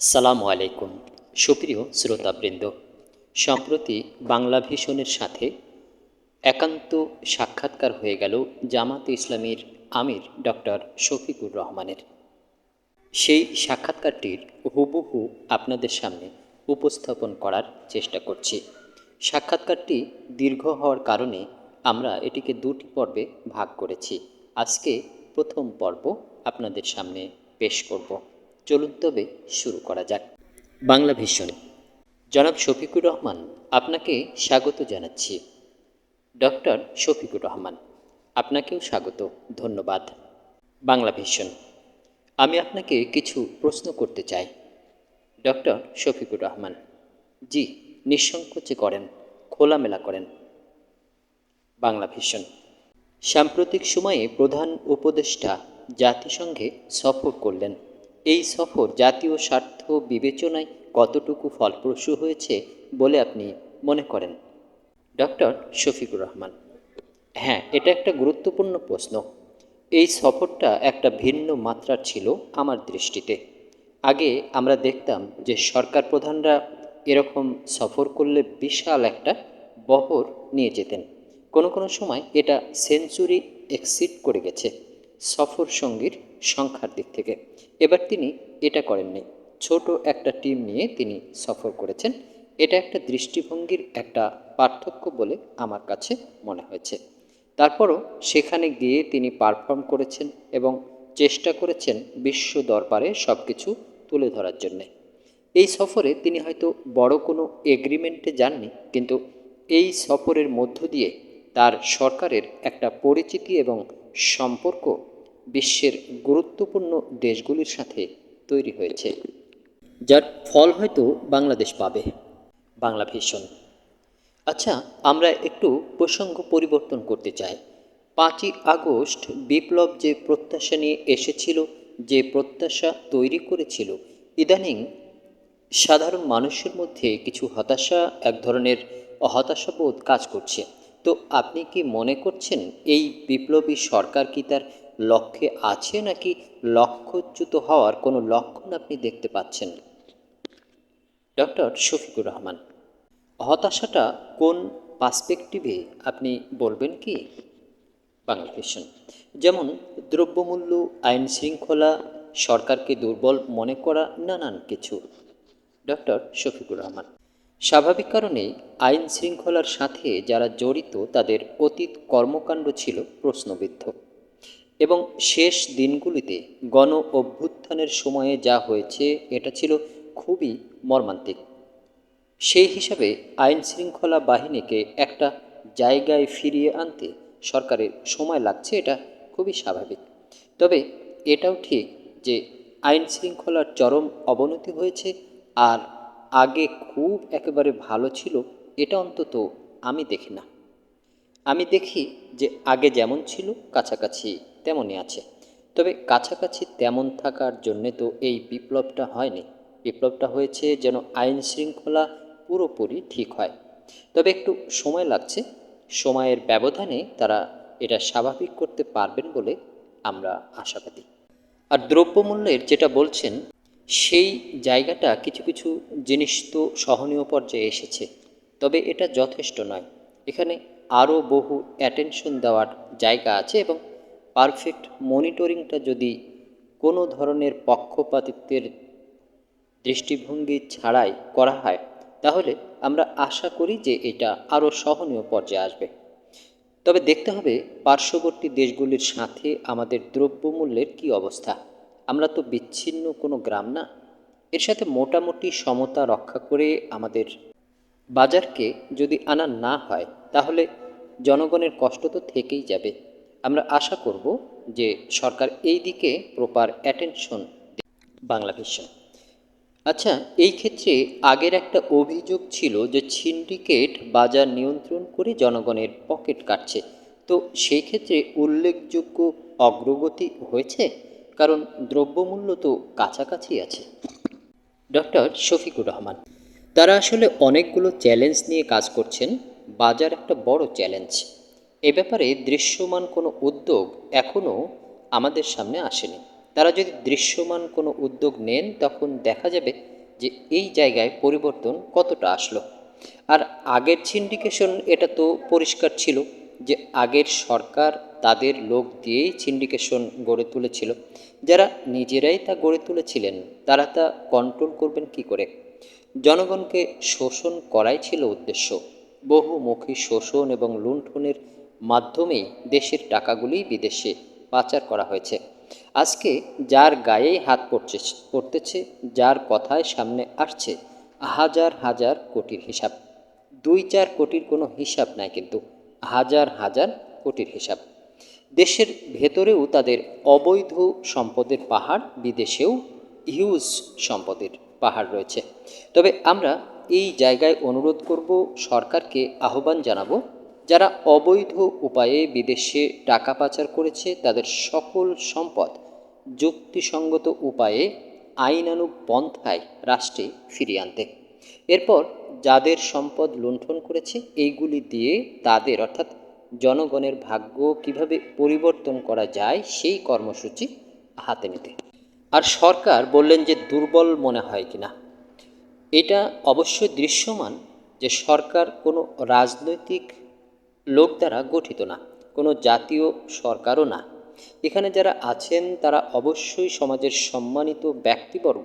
আসসালামু আলাইকুম। সুপ্রিয় শ্রোতাবৃন্দ, সম্প্রতি বাংলা ভিশনের সাথে একান্ত সাক্ষাৎকার হয়ে গেল জামাতে ইসলামীর আমির ডক্টর শফিকুর রহমানের। সেই সাক্ষাৎকারটির হুবহু আপনাদের সামনে উপস্থাপন করার চেষ্টা করছি। সাক্ষাৎকারটি দীর্ঘ হওয়ার কারণে আমরা এটিকে দুটি পর্বে ভাগ করেছি। আজকে প্রথম পর্ব আপনাদের সামনে পেশ করব। চলুন তবে শুরু করা যাক। বাংলা ভিশন, জনাব শফিকুর রহমান, আপনাকে স্বাগত জানাচ্ছি। ডক্টর শফিকুর রহমান, আপনাকেও স্বাগত, ধন্যবাদ। বাংলা ভিশন, আমি আপনাকে কিছু প্রশ্ন করতে চাই। ডক্টর শফিকুর রহমান: জি, নিঃসংকোচে করেন, খোলামেলা করেন। বাংলা ভিশন, সাম্প্রতিক সময়ে প্রধান উপদেষ্টা জাতিসংঘে সফর করলেন। এই সফর জাতীয় স্বার্থ বিবেচনায় কতটুকু ফলপ্রসূ হয়েছে বলে আপনি মনে করেন? ডক্টর শফিকুর রহমান: হ্যাঁ, এটা একটা গুরুত্বপূর্ণ প্রশ্ন। এই সফরটা একটা ভিন্ন মাত্রার ছিল আমার দৃষ্টিতে। আগে আমরা দেখতাম যে সরকার প্রধানরা এরকম সফর করলে বিশাল একটা বহর নিয়ে যেতেন। কোনো কোনো সময় এটা সেঞ্চুরি এক্সিড করে গেছে সফর সঙ্গীর সংখ্যার দিক থেকে। এবার তিনি এটা করেননি, ছোট একটা টিম নিয়ে তিনি সফর করেছেন। এটা একটা দৃষ্টিভঙ্গির একটা পার্থক্য বলে আমার কাছে মনে হয়েছে। তারপরও সেখানে গিয়ে তিনি পারফর্ম করেছেন এবং চেষ্টা করেছেন বিশ্ব দরবারে সব কিছু তুলে ধরার জন্যে। এই সফরে তিনি হয়তো বড় কোনো এগ্রিমেন্টে যাননি, কিন্তু এই সফরের মধ্য দিয়ে তার সরকারের একটা পরিচিতি এবং সম্পর্ক বিশ্বের গুরুত্বপূর্ণ দেশগুলির সাথে তৈরি হয়েছে, যার ফল হয়তো বাংলাদেশ পাবে। বাংলা ভীষণ, আচ্ছা, আমরা একটু প্রসঙ্গ পরিবর্তন করতে চাই। 5ই আগস্ট বিপ্লব যে প্রত্যাশা নিয়ে এসেছিল, যে প্রত্যাশা তৈরি করেছিল, ইদানিং সাধারণ মানুষের মধ্যে কিছু হতাশা, এক ধরনের হতাশাবোধ কাজ করছে। তো আপনি কি মনে করছেন এই বিপ্লবী সরকার কি তার লক্ষ্যে আছে, নাকি লক্ষ্যচ্যুত হওয়ার কোনো লক্ষণ আপনি দেখতে পাচ্ছেন? ডক্টর শফিকুর রহমান: হতাশাটা কোন পার্সপেক্টিভে আপনি বলবেন কি? বাংলা ভিশন, যেমন দ্রব্যমূল্য, আইন শৃঙ্খলা, সরকারকে দুর্বল মনে করা, নানান কিছু। ডক্টর শফিকুর রহমান: স্বাভাবিক কারণেই আইন শৃঙ্খলার সাথে যারা জড়িত তাদের অতীত কর্মকাণ্ড ছিল প্রশ্নবিদ্ধ, এবং শেষ দিনগুলিতে গণ অভ্যুত্থানের সময়ে যা হয়েছে এটা ছিল খুবই মর্মান্তিক। সেই হিসাবে আইন শৃঙ্খলা বাহিনীকে একটা জায়গায় ফিরিয়ে আনতে সরকারের সময় লাগছে, এটা খুবই স্বাভাবিক। তবে এটাও ঠিক যে আইন শৃঙ্খলার চরম অবনতি হয়েছে, আর আগে খুব একেবারে ভালো ছিল এটা অন্তত আমি দেখি না। আমি দেখি যে আগে যেমন ছিল কাছাকাছি তেমনই আছে। তবে কাছাকাছি তেমন থাকার জন্যে তো এই বিপ্লবটা হয়নি। বিপ্লবটা হয়েছে যেন আইন শৃঙ্খলা পুরোপুরি ঠিক হয়। তবে একটু সময় লাগছে। সময়ের ব্যবধানে তারা এটা স্বাভাবিক করতে পারবেন বলে আমরা আশাবাদী। আর দ্রব্যমূল্যের যেটা বলছেন, সেই জায়গাটা কিছু কিছু জিনিস তো সহনীয় পর্যায়ে এসেছে, তবে এটা যথেষ্ট নয়। এখানে আরও বহু অ্যাটেনশন দেওয়ার জায়গা আছে, এবং পারফেক্ট মনিটরিংটা যদি কোনো ধরনের পক্ষপাতিত্বের দৃষ্টিভঙ্গি ছাড়াই করা হয়, তাহলে আমরা আশা করি যে এটা আরও সহনীয় পর্যায়ে আসবে। তবে দেখতে হবে পার্শ্ববর্তী দেশগুলির সাথে আমাদের দ্রব্যমূল্যের কী অবস্থা। আমরা তো বিচ্ছিন্ন কোনো গ্রাম না। এর সাথে মোটামুটি সমতা রক্ষা করে আমাদের বাজারকে যদি আনা না হয়, তাহলে জনগণের কষ্ট তো থেকেই যাবে। আমরা আশা করব যে সরকার এই দিকে প্রপার অ্যাটেনশন। বাংলা ভিশন, আচ্ছা, এই ক্ষেত্রে আগের একটা অভিযোগ ছিল যে সিন্ডিকেট বাজার নিয়ন্ত্রণ করে জনগণের পকেট কাটছে। তো সেই ক্ষেত্রে উল্লেখযোগ্য অগ্রগতি হয়েছে, কারণ দ্রব্যমূল্য তো কাছাকাছি আছে। ডক্টর শফিকুর রহমান: তারা আসলে অনেকগুলো চ্যালেঞ্জ নিয়ে কাজ করছেন। বাজার একটা বড় চ্যালেঞ্জ। এ ব্যাপারে দৃশ্যমান কোনো উদ্যোগ এখনও আমাদের সামনে আসেনি। তারা যদি দৃশ্যমান কোনো উদ্যোগ নেন তখন দেখা যাবে যে এই জায়গায় পরিবর্তন কতটা আসলো। আর আগের সিন্ডিকেশন এটা তো পরিষ্কার ছিল যে আগের সরকার তাদের লোক দিয়েই সিন্ডিকেশন গড়ে তুলেছিল। যারা নিজেরাই তা গড়ে তুলেছিলেন তারা তা কন্ট্রোল করবেন কি করে? জনগণকে শোষণ করাই ছিল উদ্দেশ্য। বহুমুখী শোষণ এবং লুণ্ঠনের মাধ্যমেই দেশের টাকাগুলি বিদেশে পাচার করা হয়েছে। আজকে যার গায়েই হাত পড়তেছে, যার কথায় সামনে আসছে হাজার হাজার কোটির হিসাব, 2-4 কোটির কোনো হিসাব নাই, কিন্তু হাজার হাজার কোটির হিসাব। দেশের ভেতরেও তাদের অবৈধ সম্পদের পাহাড়, বিদেশেও হিউজ সম্পদের পাহাড় রয়েছে। তবে আমরা এই জায়গায় অনুরোধ করব, সরকারকে আহ্বান জানাবো, যারা অবৈধ উপায়ে বিদেশে টাকা পাচার করেছে তাদের সকল সম্পদ যুক্তিসঙ্গত উপায়ে আইনানুগ পন্থায় রাষ্ট্রে ফিরিয়ে আনতে। এরপর যাদের সম্পদ লুণ্ঠন করেছে এইগুলি দিয়ে তাদের অর্থাৎ জনগণের ভাগ্য কিভাবে পরিবর্তন করা যায় সেই কর্মসূচি হাতে নিতে। আর সরকার বললেন যে দুর্বল মনে হয় কিনা, এটা অবশ্যই দৃশ্যমান যে সরকার কোনো রাজনৈতিক লোক দ্বারা গঠিত না, কোনো জাতীয় সরকারও না। এখানে যারা আছেন তারা অবশ্যই সমাজের সম্মানিত ব্যক্তিবর্গ।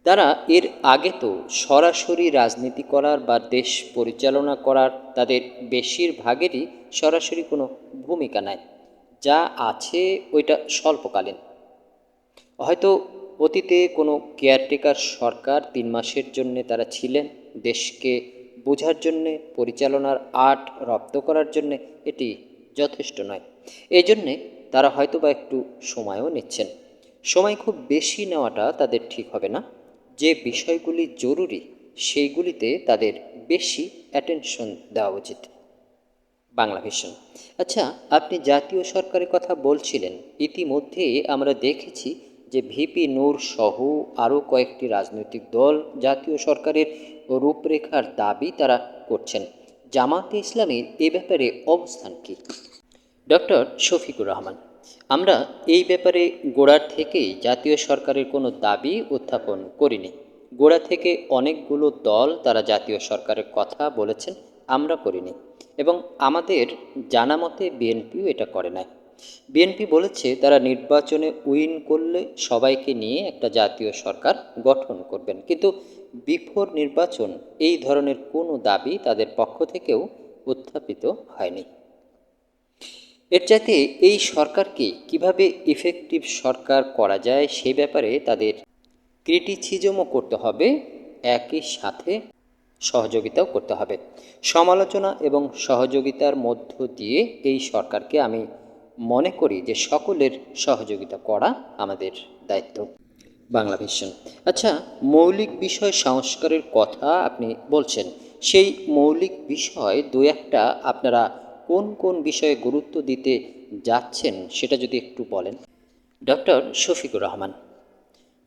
তারা এর আগে তো সরাসরি রাজনীতি করার বা দেশ পরিচালনা করার তাদের বেশিরভাগেরই সরাসরি কোনো ভূমিকা নাই। যা আছে ওইটা স্বল্পকালীন। হয়তো অতীতে কোনো কেয়ারটেকার সরকার 3 মাসের জন্যে তারা ছিলেন, দেশকে বোঝার জন্যে, পরিচালনার আর্ট রপ্ত করার জন্যে এটি যথেষ্ট নয়। এই জন্যে তারা হয়তো বা একটু সময়ও নিচ্ছেন। সময় খুব বেশি নেওয়াটা তাদের ঠিক হবে না। যে বিষয়গুলি জরুরি সেইগুলিতে তাদের বেশি অ্যাটেনশন দেওয়া উচিত। বাংলা ভিশন। আচ্ছা, আপনি জাতীয় সরকারের কথা বলছিলেন। ইতিমধ্যে আমরা দেখেছি যে ভিপি নূর সহ আরও কয়েকটি রাজনৈতিক দল জাতীয় সরকারের রূপরেখার দাবি তারা করছেন। জামাতে ইসলামের এ ব্যাপারে অবস্থান কী? ডক্টর শফিকুর রহমান, আমরা এই ব্যাপারে গোড়ার থেকেই জাতীয় সরকারের কোনো দাবি উত্থাপন করিনি। গোড়া থেকে অনেকগুলো দল তারা জাতীয় সরকারের কথা বলেছেন, আমরা করিনি। এবং আমাদের জানা মতে বিএনপিও এটা করে নাই। বিএনপি বলেছে তারা নির্বাচনে উইন করলে সবাইকে নিয়ে একটা জাতীয় সরকার গঠন করবেন, কিন্তু বিফোর নির্বাচন এই ধরনের কোনো দাবি তাদের পক্ষ থেকেও উত্থাপিত হয়নি। এর চাইতে এই সরকারকে কিভাবে ইফেক্টিভ সরকার করা যায় সে ব্যাপারে তাদের ক্রিটিসিজমও করতে হবে, একই সাথে সহযোগিতাও করতে হবে। সমালোচনা এবং সহযোগিতার মধ্য দিয়ে এই সরকারকে আমি মনে করি যে সকলের সহযোগিতা করা আমাদের দায়িত্ব। বাংলা ভিশন। আচ্ছা, মৌলিক বিষয় সংস্কারের কথা আপনি বলছেন, সেই মৌলিক বিষয় দু একটা আপনারা কোন কোন বিষয়ে গুরুত্ব দিতে যাচ্ছেন সেটা যদি একটু বলেন। ডক্টর শফিকুর রহমান,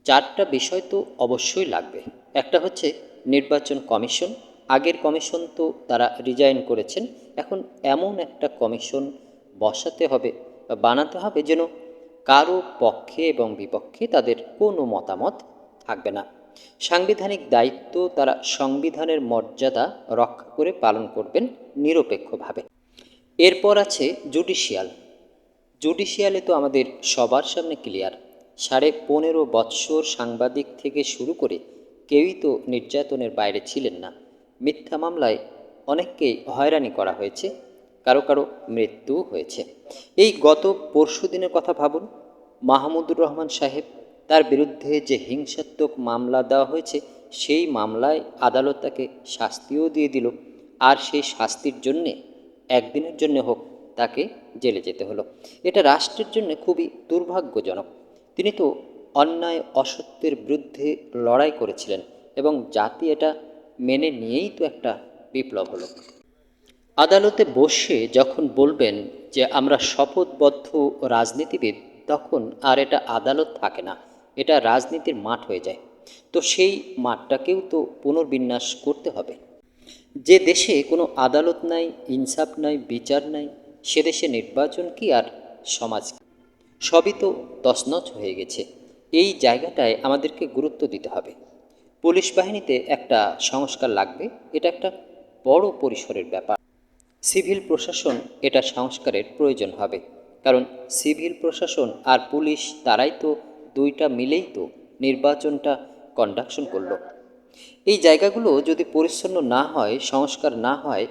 4টা বিষয় তো অবশ্যই লাগবে। একটা হচ্ছে নির্বাচন কমিশন। আগের কমিশন তো তারা রিজাইন করেছেন, এখন এমন একটা কমিশন বসাতে হবে বা বানাতে হবে যেন কারো পক্ষে এবং বিপক্ষে তাদের কোনো মতামত থাকবে না। সাংবিধানিক দায়িত্ব তারা সংবিধানের মর্যাদা রক্ষা করে পালন করবেন নিরপেক্ষভাবে। এরপর আছে জুডিশিয়াল। জুডিশিয়ালে তো আমাদের সবার সামনে ক্লিয়ার, 15.5 বৎসর সাংবাদিক থেকে শুরু করে কেউই তো নির্যাতনের বাইরে ছিলেন না। মিথ্যা মামলায় অনেককেই হয়রানি করা হয়েছে, কারো কারো মৃত্যুও হয়েছে। এই গত পরশু দিনের কথা ভাবুন, মাহমুদুর রহমান সাহেব, তার বিরুদ্ধে যে হিংসাত্মক মামলা দেওয়া হয়েছে সেই মামলায় আদালত তাকে শাস্তিও দিয়ে দিল, আর সেই শাস্তির জন্যে একদিনের জন্য হোক তাকে জেলে যেতে হলো। এটা রাষ্ট্রের জন্য খুবই দুর্ভাগ্যজনক। তিনি তো অন্যায় অসত্যের বিরুদ্ধে লড়াই করেছিলেন এবং জাতি এটা মেনে নিয়েই তো একটা বিপ্লব হলো। আদালতে বসে যখন বলবেন যে আমরা শপথবদ্ধ রাজনীতিবিদ, তখন আর এটা আদালত থাকে না, এটা রাজনীতির মাঠ হয়ে যায়। তো সেই মাঠটাকেও তো পুনর্বিন্যাস করতে হবে। যে দেশে কোনো আদালত নাই, ইনসাফ নাই, বিচার নাই, সে দেশে নির্বাচন কি আর সমাজ কি? সবই তো তছনছ হয়ে গেছে। এই জায়গাটায় আমাদেরকে গুরুত্ব দিতে হবে। পুলিশ বাহিনীতে একটা সংস্কার লাগবে, এটা একটা বড় পরিসরের ব্যাপার। সিভিল প্রশাসন এটা সংস্কারের প্রয়োজন হবে, কারণ সিভিল প্রশাসন আর পুলিশ তারাই তো দুইটা মিলেই তো নির্বাচনটা কন্ডাকশন করলো। এই জায়গাগুলো যদি পরিচ্ছন্ন না হয়, সংস্কার না হয়,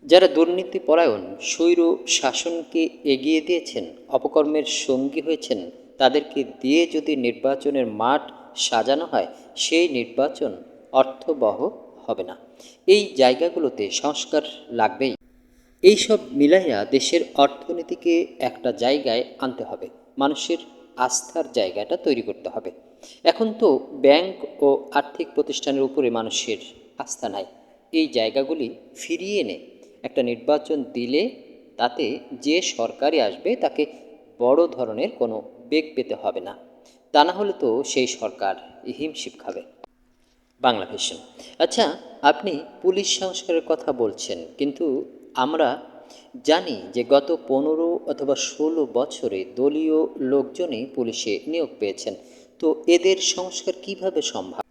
যারা দুর্নীতিপরায়ণ স্বৈর শাসনকে এগিয়ে দিয়েছেন, অপকর্মের সঙ্গী হয়েছেন, তাদেরকে দিয়ে যদি নির্বাচনের মাঠ সাজানো হয়, সেই নির্বাচন অর্থবহ হবে না। এই জায়গাগুলোতে সংস্কার লাগবেই। এই সব মিলাইয়া দেশের অর্থনীতিকে একটা জায়গায় আনতে হবে, মানুষের আস্থার জায়গাটা তৈরি করতে হবে। এখন তো ব্যাংক ও আর্থিক প্রতিষ্ঠানের উপরে মানুষের আস্থা নাই। এই জায়গাগুলি ফিরিয়ে এনে একটা নির্বাচন দিলে তাতে যে সরকারই আসবে তাকে বড় ধরনের কোনো বেগ পেতে হবে না, তা না হলে তো সেই সরকার হিমশিম খাবে। বাংলা ভাষণ। আচ্ছা, আপনি পুলিশ সংস্কারের কথা বলছেন, কিন্তু আমরা জানি যে গত 15 অথবা 16 বছরে দলীয় লোকজনই পুলিশে নিয়োগ পেয়েছেন। তো এদের সংস্কার কিভাবে সম্ভব?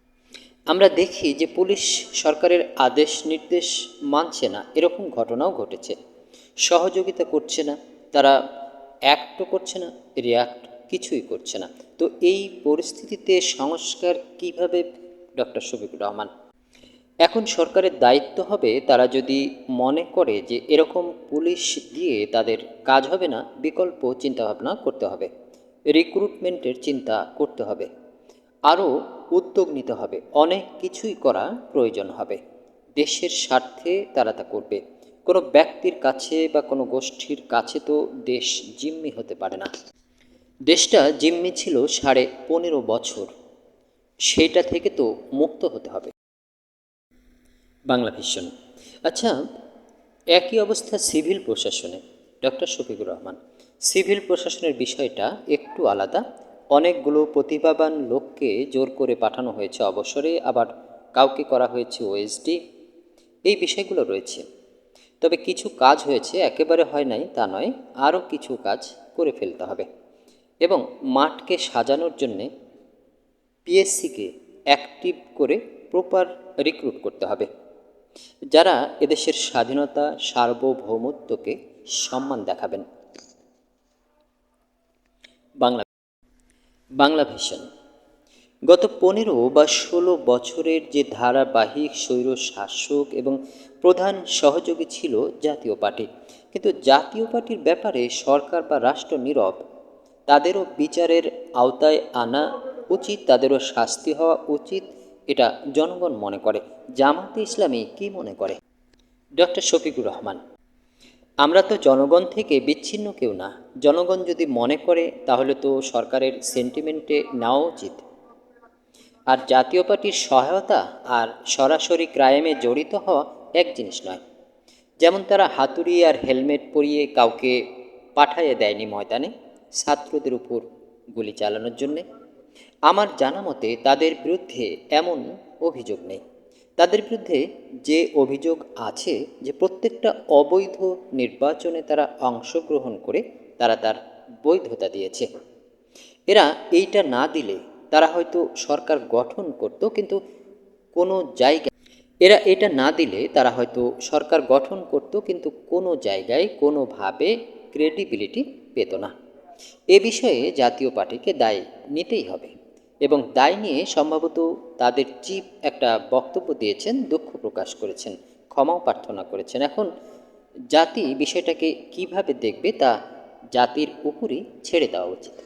আমরা দেখি যে পুলিশ সরকারের আদেশ নির্দেশ মানছে না, এরকম ঘটনাও ঘটেছে। সহযোগিতা করছে না, তারা অ্যাক্টও করছে না, রিয়াক্ট কিছুই করছে না। তো এই পরিস্থিতিতে সংস্কার কিভাবে? ডক্টর শফিকুর রহমান, এখন সরকারের দায়িত্ব হবে, তারা যদি মনে করে যে এরকম পুলিশ দিয়ে তাদের কাজ হবে না, বিকল্প চিন্তাভাবনা করতে হবে, রিক্রুটমেন্টের চিন্তা করতে হবে, আরও উদ্যোগ নিতে হবে, অনেক কিছুই করা প্রয়োজন হবে। দেশের স্বার্থে তারা তা করবে। কোনো ব্যক্তির কাছে বা কোনো গোষ্ঠীর কাছে তো দেশ জিম্মি হতে পারে না। দেশটা জিম্মি ছিল 15.5 বছর, সেইটা থেকে তো মুক্ত হতে হবে। বাংলা ভিশন। আচ্ছা, একই অবস্থা সিভিল প্রশাসনে। ডক্টর শফিকুর রহমান, সিভিল প্রশাসনের বিষয়টা একটু আলাদা। অনেকগুলো প্রতিভাবান লোককে জোর করে পাঠানো হয়েছে অবসরে, আবার কাউকে করা হয়েছে ওএসডি, এই বিষয়গুলো রয়েছে। তবে কিছু কাজ হয়েছে, একেবারে হয় নাই তা নয়, আরও কিছু কাজ করে ফেলতে হবে। এবং মাঠকে সাজানোর জন্যে পিএসসিকে অ্যাক্টিভ করে প্রপার রিক্রুট করতে হবে, যারা এদেশের স্বাধীনতা সার্বভৌমত্বকে সম্মান দেখাবেন। বাংলা বাংলা ভিশন। গত 15 বা 16 বছরের যে ধারাবাহিক স্বৈর শাসক এবং প্রধান সহযোগী ছিল জাতীয় পার্টি, কিন্তু জাতীয় পার্টির ব্যাপারে সরকার বা রাষ্ট্র নীরব। তাদেরও বিচারের আওতায় আনা উচিত, তাদেরও শাস্তি হওয়া উচিত, এটা জনগণ মনে করে। জামাতে ইসলামী কি মনে করে? ডক্টর শফিকুর রহমান, আমরা তো জনগণ থেকে বিচ্ছিন্ন কেউ না। জনগণ যদি মনে করে তাহলে তো সরকারের সেন্টিমেন্টে নেওয়া উচিত। আর জাতীয় পার্টির সহায়তা আর সরাসরি ক্রাইমে জড়িত হওয়া এক জিনিস নয়। যেমন তারা হাতুড়ি আর হেলমেট পরিয়ে কাউকে পাঠাইয়ে দেয়নি ময়দানে ছাত্রদের উপর গুলি চালানোর জন্যে। আমার জানা মতে তাদের বিরুদ্ধে এমন অভিযোগ নেই। তাদের বিরুদ্ধে যে অভিযোগ আছে যে প্রত্যেকটা অবৈধ নির্বাচনে তারা অংশগ্রহণ করে তারা তার বৈধতা দিয়েছে। এরা এইটা না দিলে তারা হয়তো সরকার গঠন করত, কিন্তু কোনো জায়গায় এরা এটা না দিলে তারা হয়তো সরকার গঠন করত, কিন্তু কোনো জায়গায় কোনোভাবে ক্রেডিবিলিটি পেত না। এ বিষয়ে জাতীয় পার্টিকে দায় নিতেই হবে, এবং দায় নিয়ে সম্ভবত তাদের চিফ একটা বক্তব্য দিয়েছেন, দুঃখ প্রকাশ করেছেন, ক্ষমাও প্রার্থনা করেছেন। এখন জাতি বিষয়টাকে কিভাবে দেখবে তা জাতির উপরই ছেড়ে দেওয়া উচিত।